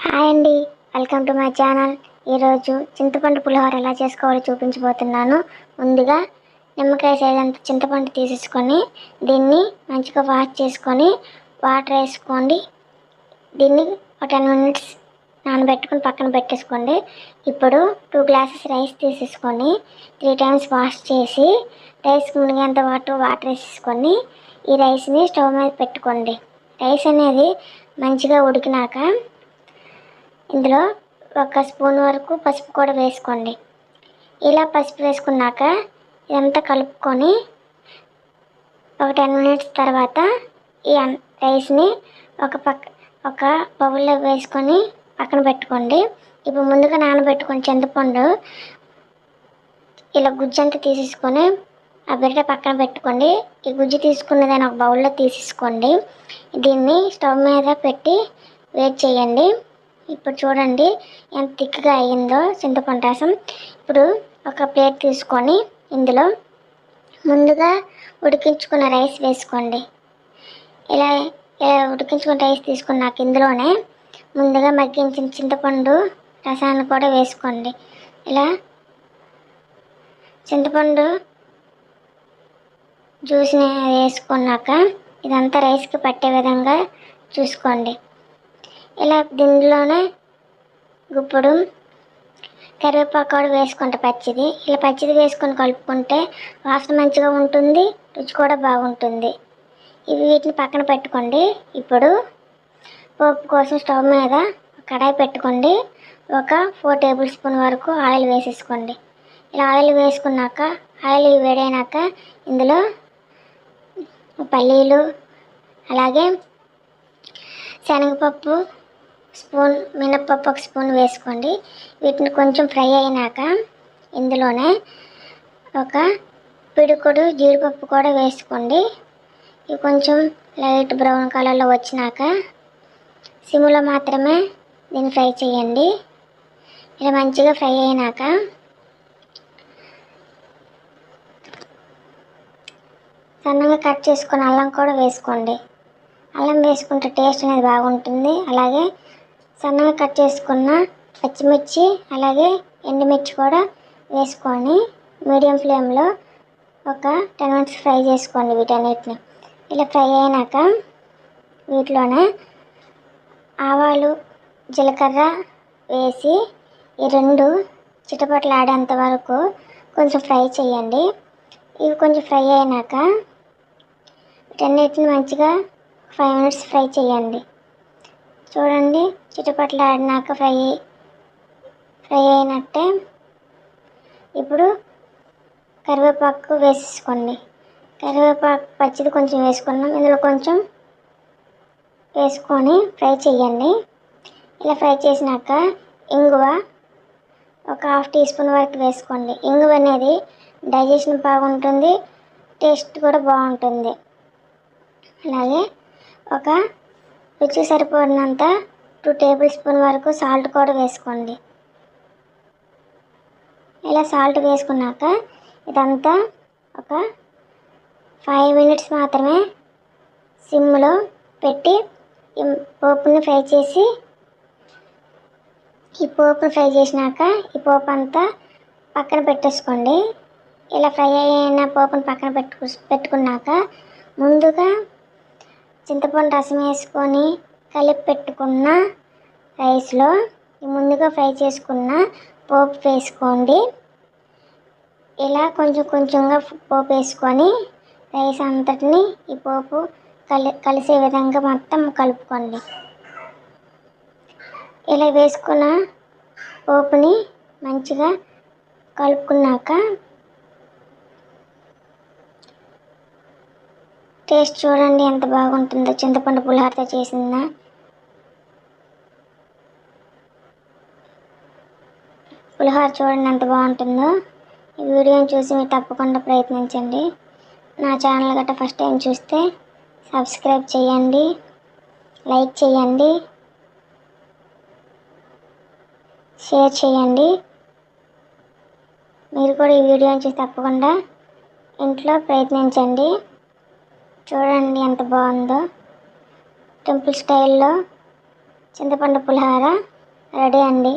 Hi అండి, welcome to my channel. ఈరోజు చింతపండు పులిహోర ఎలా చేసుకోవాలో చూపించబోతున్నాను. ముందుగా నిమ్మకాయ సైజంత చింతపండు తీసేసుకొని దీన్ని మంచిగా వాష్ చేసుకొని వాటర్ వేసుకోండి. దీన్ని ఒక 10 minutes నానబెట్టుకొని పక్కన పెట్టేసుకోండి. ఇప్పుడు 2 glasses రైస్ తీసేసుకొని 3 times వాష్ చేసి రైస్ మునిగేంత వాటర్ వేసేసుకొని ఈ రైస్ని స్టవ్ మీద పెట్టుకోండి. రైస్ అనేది మంచిగా ఉడికినాక ఇందులో 1 స్పూన్ వరకు పసుపు కూడా వేసుకోండి. ఇలా పసుపు వేసుకున్నాక ఇదంతా కలుపుకొని ఒక 10 minutes తర్వాత ఈ రైస్ని ఒక బౌల్లో వేసుకొని పక్కన పెట్టుకోండి. ఇప్పుడు ముందుగా నానబెట్టుకొని చింతపండు ఇలా గుజ్జంతా తీసేసుకొని ఆ బిడ్డ పక్కన పెట్టుకోండి. ఈ గుజ్జు తీసుకున్నదాన్ని ఒక బౌల్లో తీసేసుకోండి. దీన్ని స్టవ్ మీద పెట్టి వేడి చేయండి. ఇప్పుడు చూడండి ఎంత థిక్గా అయ్యిందో చింతపండు రసం. ఇప్పుడు ఒక ప్లేట్ తీసుకొని ఇందులో ముందుగా ఉడికించుకున్న రైస్ వేసుకోండి. ఇలా ఉడికించుకున్న రైస్ తీసుకున్నాక ఇందులోనే ముందుగా మగ్గించిన చింతపండు రసాన్ని కూడా వేసుకోండి. ఇలా చింతపండు జ్యూస్ని వేసుకున్నాక ఇదంతా రైస్కి పట్టే విధంగా చూసుకోండి. ఇలా దీనిలోనే గుప్పుడు కరివేపాకు కూడా వేసుకుంటే పచ్చిది. ఇలా పచ్చిది వేసుకొని కలుపుకుంటే వాసన మంచిగా ఉంటుంది, రుచి కూడా బాగుంటుంది. వీటిని పక్కన పెట్టుకోండి. ఇప్పుడు పోపు కోసం స్టవ్ మీద కడాయి పెట్టుకోండి. ఒక 4 tablespoon వరకు ఆయిల్ వేసేసుకోండి. ఇలా ఆయిల్ వేసుకున్నాక ఆయిల్ వేడైనాక ఇందులో పల్లీలు అలాగే శనగపప్పు స్పూన్, మినప్పప్పు 1 స్పూన్ వేసుకోండి. వీటిని కొంచెం ఫ్రై అయినాక ఇందులోనే ఒక పిడుకుడు జీడిపప్పు కూడా వేసుకోండి. ఇవి కొంచెం లైట్ బ్రౌన్ కలర్లో వచ్చినాక సిమ్లో మాత్రమే దీన్ని ఫ్రై చేయండి. ఇలా మంచిగా ఫ్రై అయినాక సన్నగా కట్ చేసుకున్న అల్లం కూడా వేసుకోండి. అల్లం వేసుకుంటే టేస్ట్ అనేది బాగుంటుంది. అలాగే సన్నగా కట్ చేసుకున్న పచ్చిమిర్చి అలాగే ఎండుమిర్చి కూడా వేసుకొని మీడియం ఫ్లేమ్లో ఒక 10 minutes ఫ్రై చేసుకోండి వీటన్నిటిని. ఇలా ఫ్రై అయినాక వీటిలోనే ఆవాలు జీలకర్ర వేసి ఈ 2 చిటపటలాడేంత వరకు కొంచెం ఫ్రై చేయండి. ఇవి కొంచెం ఫ్రై అయినాక వీటన్నిటిని మంచిగా 5 minutes ఫ్రై చేయండి. చూడండి చిటపటలాడినాక ఫ్రై అయినట్టే. ఇప్పుడు కరివేపాకు వేసేసుకోండి. కరివేపాకు పచ్చిది కొంచెం వేసుకున్నాం, ఇందులో కొంచెం వేసుకొని ఫ్రై చేయండి. ఇలా ఫ్రై చేసినాక ఇంగువ ఒక 1/2 teaspoon వరకు వేసుకోండి. ఇంగువ అనేది డైజెషన్ బాగుంటుంది, టేస్ట్ కూడా బాగుంటుంది. అలాగే ఒక రుచి సరిపడినంత 2 tablespoon వరకు సాల్ట్ కూడా వేసుకోండి. ఇలా సాల్ట్ వేసుకున్నాక ఇదంతా ఒక 5 minutes మాత్రమే సిమ్లో పెట్టి ఈ పోపుని ఫ్రై చేసినాక ఈ పోపు అంతా పక్కన పెట్టేసుకోండి. ఇలా ఫ్రై అయిన పోపుని పక్కన పెట్టుకున్నాక ముందుగా చింతపండు రసం వేసుకొని కలిపి పెట్టుకున్న రైస్లో ముందుగా ఫ్రై చేసుకున్న పోపు వేసుకోండి. ఇలా కొంచెం కొంచెంగా పోపు వేసుకొని రైస్ అంతటిని ఈ పోపు కలిసే విధంగా మొత్తం కలుపుకోండి. ఇలా వేసుకున్న పోపుని మంచిగా కలుపుకున్నాక టేస్ట్ చూడండి ఎంత బాగుంటుందో. చింతపండు పులిహోరతో చేసిన పులిహోర చూడండి ఎంత బాగుంటుందో. ఈ వీడియోని చూసి మీరు తప్పకుండా ప్రయత్నించండి. నా ఛానల్ గట్రా ఫస్ట్ టైం చూస్తే సబ్స్క్రైబ్ చేయండి, లైక్ చేయండి, షేర్ చేయండి. మీరు కూడా ఈ వీడియోని చూసి తప్పకుండా ఇంట్లో ప్రయత్నించండి. చూడండి ఎంత బాగుందో. టెంపుల్ స్టైల్లో చింతపండు పులిహోర రెడీ అండి.